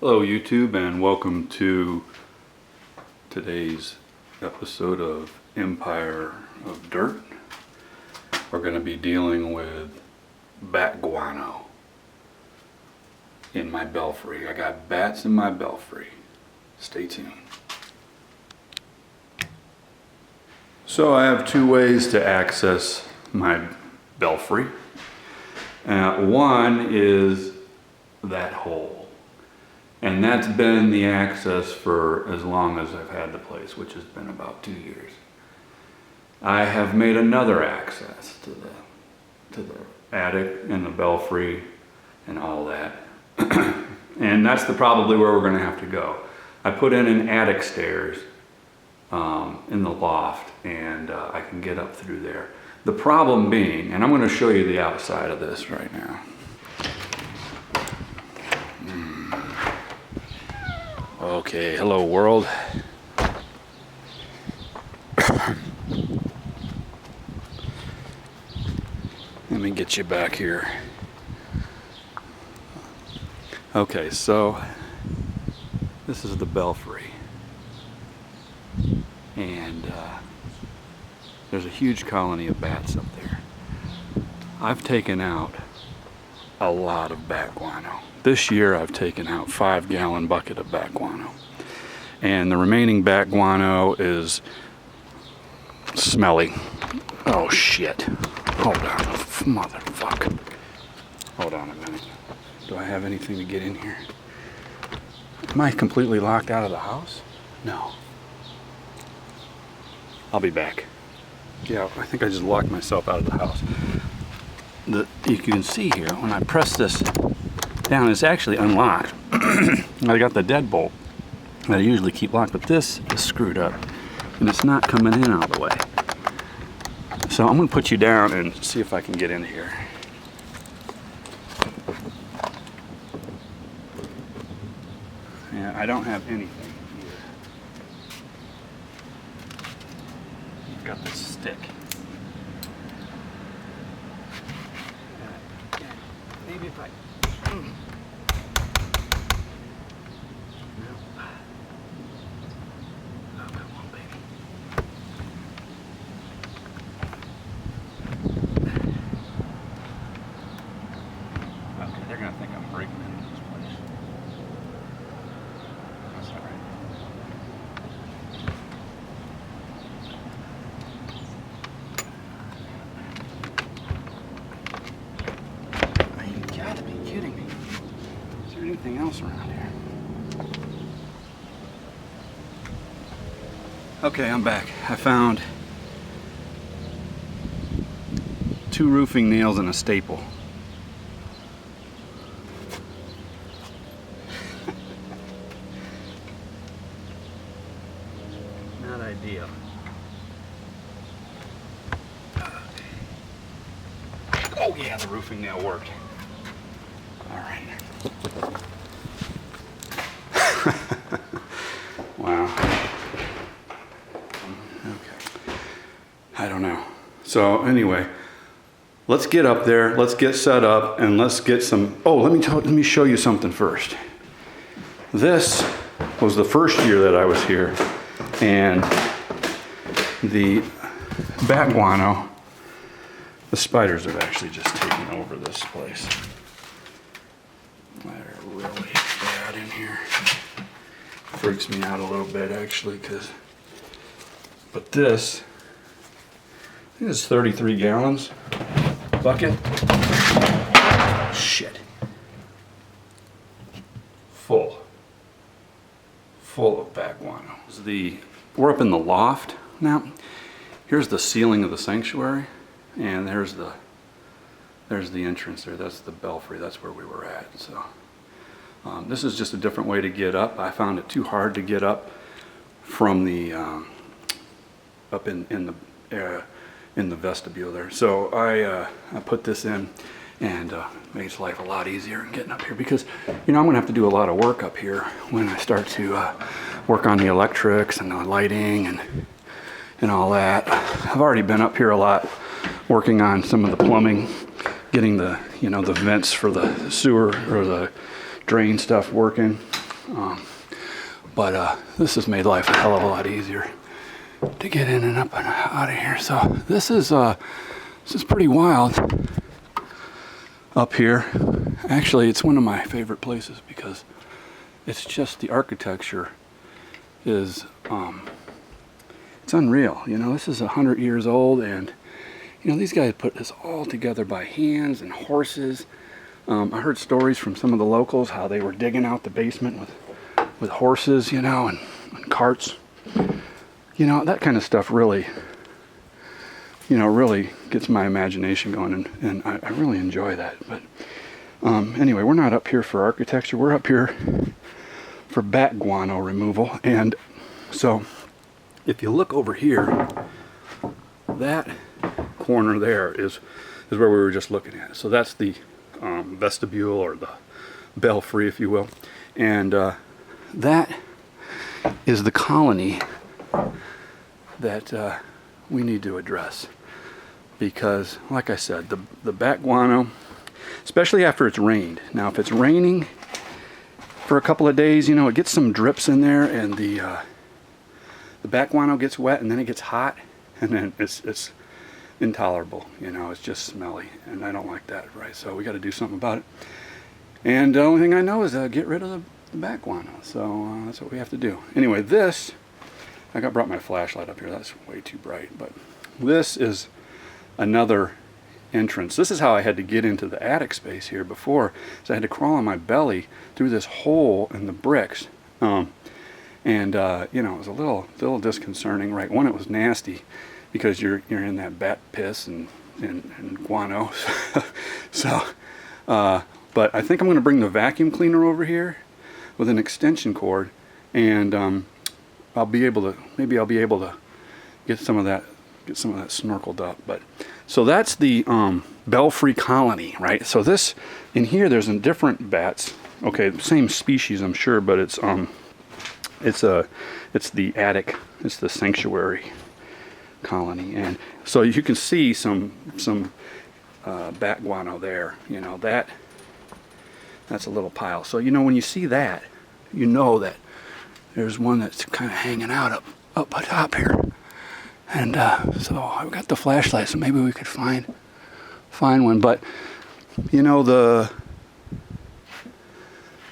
Hello YouTube, and welcome to today's episode of Empire of Dirt. We're going to be dealing with bat guano in my belfry. I got bats in my belfry. Stay tuned. So I have two ways to access my belfry. One is that hole. And that's been the access for as long as I've had the place, which has been about 2 years. I have made another access to the attic and the belfry and all that. And that's probably where we're going to have to go. I put in an attic stairs in the loft, and I can get up through there. The problem being, and I'm going to show you the outside of this right now. Okay, hello world. Let me get you back here. Okay, so this is the belfry. And there's a huge colony of bats up there. I've taken out a lot of bat guano. This year I've taken out 5-gallon bucket of bat guano. And the remaining bat guano is smelly. Oh shit. Hold on, motherfucker. Hold on a minute. Do I have anything to get in here? Am I completely locked out of the house? No. I'll be back. Yeah, I think I just locked myself out of the house. You can see here, when I press this down, it's actually unlocked. I got the deadbolt that I usually keep locked, but this is screwed up and it's not coming in all the way. So I'm going to put you down and see if I can get in here. Yeah, I don't have anything here. I've got this stick. Maybe if I... Oh, come on, baby. Okay, they're gonna think I'm breaking into this place. That's all right. You gotta be kidding me. Is there anything else around here? Okay, I'm back. I found 2 roofing nails and a staple. Not ideal. Oh yeah, the roofing nail worked. All right. Wow. Okay. I don't know. So anyway, let's get up there, let's get set up, and let's get some... Oh, let me show you something first. This was the first year that I was here, and the bat guano, the spiders have actually just taken over this place. They're really bad in here. Freaks me out a little bit actually, but this, I think it's 33 gallons bucket. Shit. Full of bat guano. We're up in the loft now. Here's the ceiling of the sanctuary, and there's the entrance there. That's the belfry. That's where we were at. So this is just a different way to get up. I found it too hard to get up from the up in the vestibule there. So I put this in, and makes life a lot easier in getting up here, because I'm gonna have to do a lot of work up here when I start to work on the electrics and the lighting and all that. I've already been up here a lot working on some of the plumbing, getting the the vents for the sewer or the drain stuff working. But this has made life a hell of a lot easier to get in and up and out of here. So this is pretty wild up here. Actually, it's one of my favorite places because it's just the architecture is it's unreal. You know, this is 100 years old, and you know, these guys put this all together by hands and horses. I heard stories from some of the locals how they were digging out the basement with horses, you know, and carts. You know, that kind of stuff really, you know, really gets my imagination going, and I really enjoy that. But anyway, we're not up here for architecture. We're up here for bat guano removal. And so if you look over here, that corner there is where we were just looking at. So that's the vestibule, or the belfry, if you will. And that is the colony that we need to address, because like I said, the bat guano, especially after it's rained. Now if it's raining for a couple of days, you know, it gets some drips in there, and the bat guano gets wet, and then it gets hot, and then it's intolerable. You know, it's just smelly, and I don't like that, right? So we got to do something about it. And the only thing I know is get rid of the bat guano. So that's what we have to do. Anyway, this, I brought my flashlight up here. That's way too bright, but this is another entrance. This is how I had to get into the attic space here before. So I had to crawl on my belly through this hole in the bricks. You know, it was a little disconcerting, right? One, it was nasty because you're in that bat piss and guano. So, but I think I'm going to bring the vacuum cleaner over here with an extension cord, and maybe I'll be able to get some of that snorkeled up. But so that's the belfry colony, right? So this in here, there's different bats. Okay, same species, I'm sure, but it's the attic, it's the sanctuary colony. And so you can see some bat guano there. You know, that's a little pile. So you know, when you see that, you know that there's one that's kind of hanging out up top here. And so I've got the flashlight, so maybe we could find one. But you know, the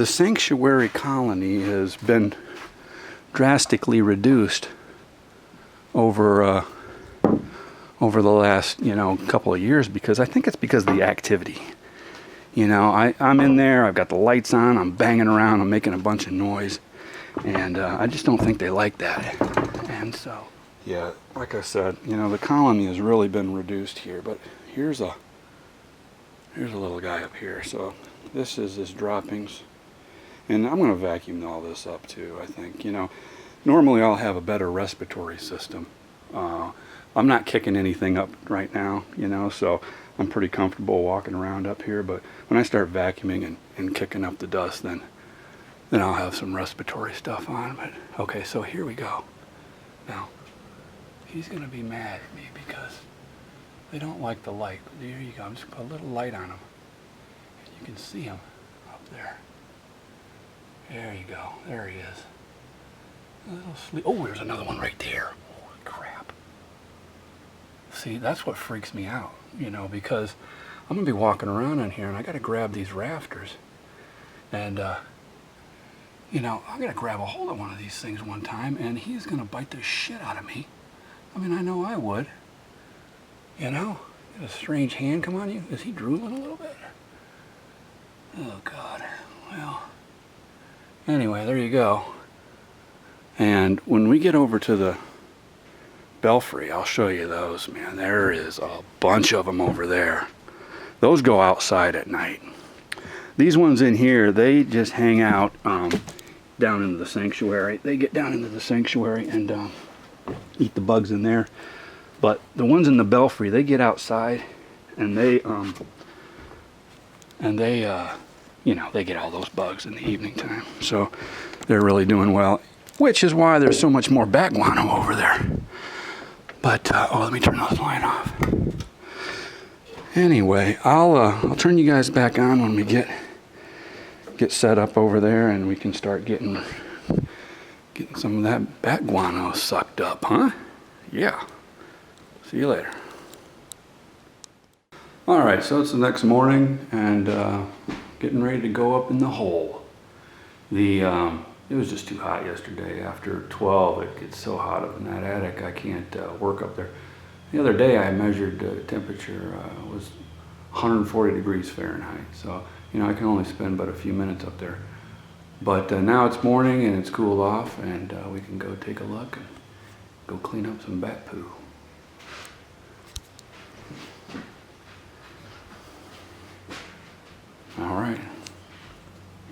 sanctuary colony has been drastically reduced over the last, you know, couple of years, because I think it's because of the activity. You know, I'm in there, I've got the lights on, I'm banging around, I'm making a bunch of noise, and I just don't think they like that. And so, yeah, like I said, you know, the colony has really been reduced here. But here's a little guy up here. So this is his droppings, and I'm going to vacuum all this up too, I think. You know, normally I'll have a better respiratory system. I'm not kicking anything up right now, you know, so I'm pretty comfortable walking around up here. But when I start vacuuming and kicking up the dust, then I'll have some respiratory stuff on. But okay, so here we go. Now, he's going to be mad at me because they don't like the light. There you go. I'm just going to put a little light on him. You can see him up there. There you go. There he is. A little sleep. Oh, there's another one right there. Holy crap. See, that's what freaks me out, you know, because I'm going to be walking around in here, and I got to grab these rafters. And, you know, I'm going to grab a hold of one of these things one time, and he's going to bite the shit out of me. I mean, I know I would. You know? Got a strange hand come on you. Is he drooling a little bit? Oh, God. Well, anyway, there you go. And when we get over to the belfry, I'll show you those, man. There is a bunch of them over there. Those go outside at night. These ones in here, they just hang out down into the sanctuary. They get down into the sanctuary and eat the bugs in there. But the ones in the belfry, they get outside, and they you know, they get all those bugs in the evening time. So they're really doing well, which is why there's so much more bat guano over there. But oh, let me turn this line off. Anyway, I'll turn you guys back on when we get get set up over there and we can start getting some of that bat guano sucked up, huh? Yeah. See you later. All right, so it's the next morning and getting ready to go up in the hole. It was just too hot yesterday. After 12, it gets so hot up in that attic, I can't work up there. The other day I measured temperature, was 140 degrees Fahrenheit. So, you know, I can only spend but a few minutes up there. But now it's morning and it's cooled off and we can go take a look and go clean up some bat poo. All right,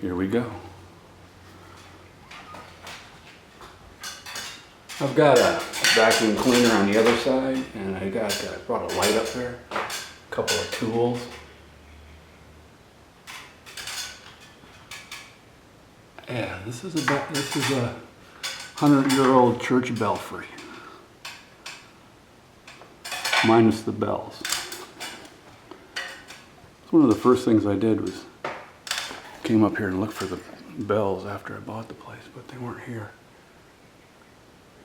here we go. I've got a vacuum cleaner on the other side, and I brought a light up there, a couple of tools. Yeah, this is a 100-year-old church belfry, minus the bells. One of the first things I did was came up here and looked for the bells after I bought the place, but they weren't here.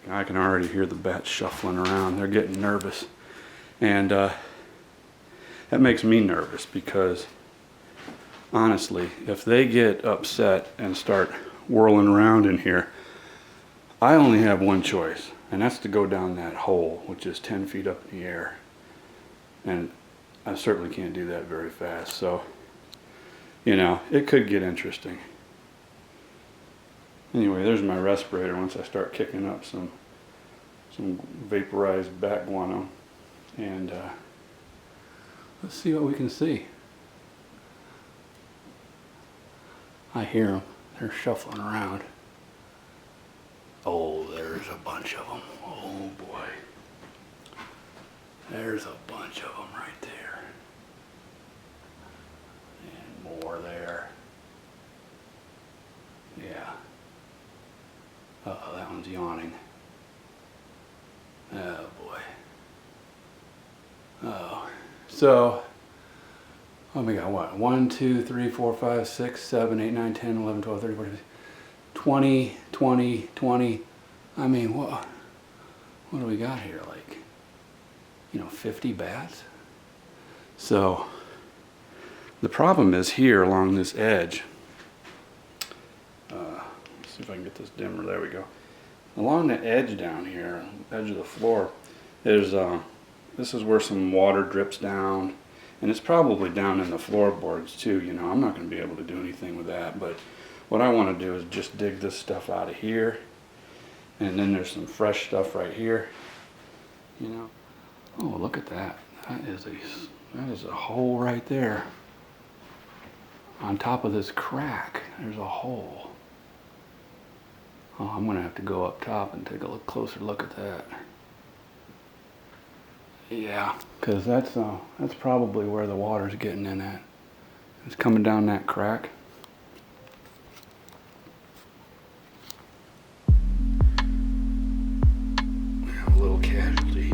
I can already hear the bats shuffling around. They're getting nervous. And that makes me nervous because, honestly, if they get upset and start whirling around in here, I only have one choice, and that's to go down that hole, which is 10 feet up in the air. And I certainly can't do that very fast. So, you know, it could get interesting. Anyway, there's my respirator once I start kicking up some vaporized bat guano. And let's see what we can see. I hear them. They're shuffling around. Oh, there's a bunch of them. Oh boy. There's a bunch of them right there. And more there. Yeah. Uh-oh, that one's yawning. Oh boy. Oh. So, we got what? 1, 2, 3, 4, 5, 6, 7, 8, 9, 10, 11, 12, 13, 14, 15, 20, 20, 20. I mean, what do we got here? Like, you know, 50 bats? So, the problem is here along this edge. See if I can get this dimmer. There we go. Along the edge down here, edge of the floor, there's this is where some water drips down, and it's probably down in the floorboards too. You know, I'm not going to be able to do anything with that, but what I want to do is just dig this stuff out of here, and then there's some fresh stuff right here. You know, oh, look at that. That is a hole right there. On top of this crack, there's a hole. Oh, I'm going to have to go up top and take a closer look at that. Yeah, because that's probably where the water's getting in at. It's coming down that crack. We have a little casualty.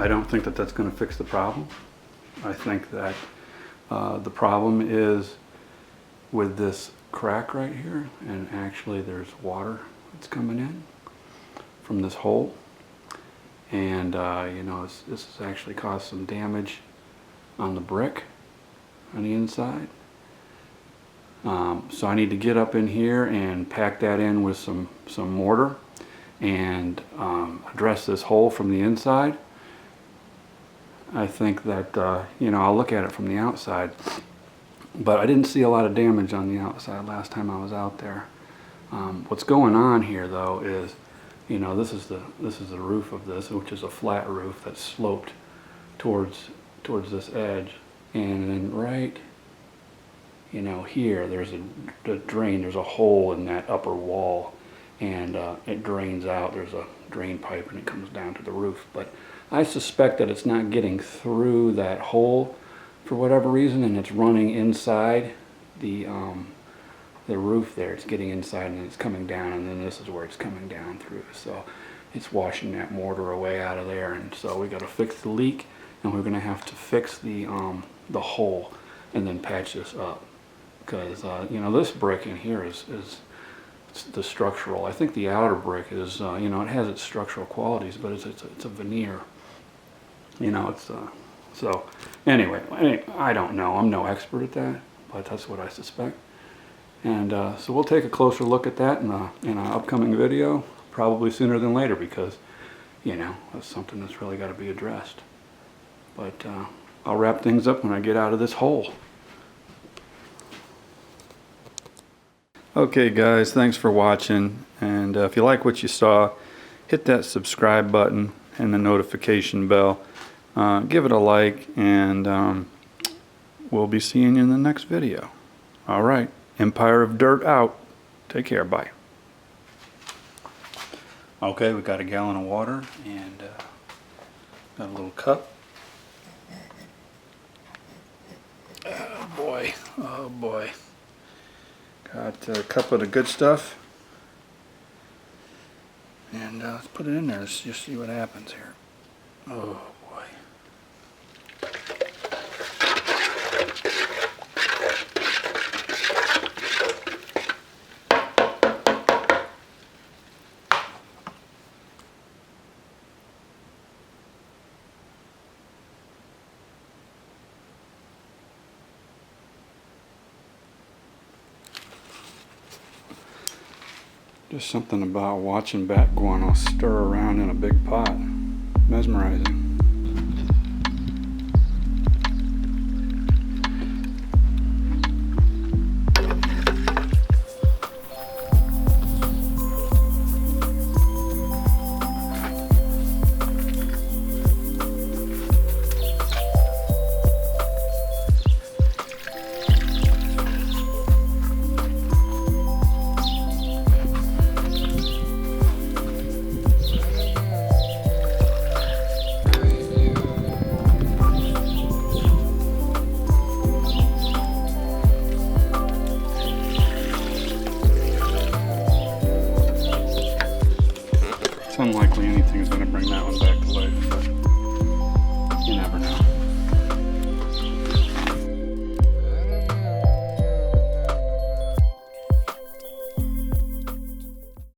I don't think that that's going to fix the problem. I think that the problem is with this crack right here, and actually there's water that's coming in from this hole, and you know, this has actually caused some damage on the brick on the inside. So I need to get up in here and pack that in with some mortar and address this hole from the inside. I think that you know, I'll look at it from the outside, but I didn't see a lot of damage on the outside last time I was out there. What's going on here though is, you know, this is the roof of this, which is a flat roof that's sloped towards this edge, and then right, you know, here there's a drain, there's a hole in that upper wall, and it drains out. There's a drain pipe and it comes down to the roof, but I suspect that it's not getting through that hole for whatever reason, and it's running inside the roof there. It's getting inside and it's coming down, and then this is where it's coming down through. So it's washing that mortar away out of there, and so we got to fix the leak, and we're going to have to fix the hole and then patch this up, because you know, this brick in here is the structural. I think the outer brick is you know, it has its structural qualities, but it's a veneer. You know, it's so anyway, I don't know. I'm no expert at that, but that's what I suspect. And so we'll take a closer look at that in an upcoming video, probably sooner than later, because you know, that's something that's really got to be addressed. But I'll wrap things up when I get out of this hole. Okay guys, thanks for watching, and if you like what you saw, hit that subscribe button and the notification bell. Give it a like, and we'll be seeing you in the next video. Alright, Empire of Dirt out. Take care, bye. Okay, we got a gallon of water, and got a little cup. Oh boy, oh boy. Got a cup of the good stuff, and let's put it in there. Let's just see what happens here. Oh boy. Just something about watching bat guano stir around in a big pot. Mesmerizing.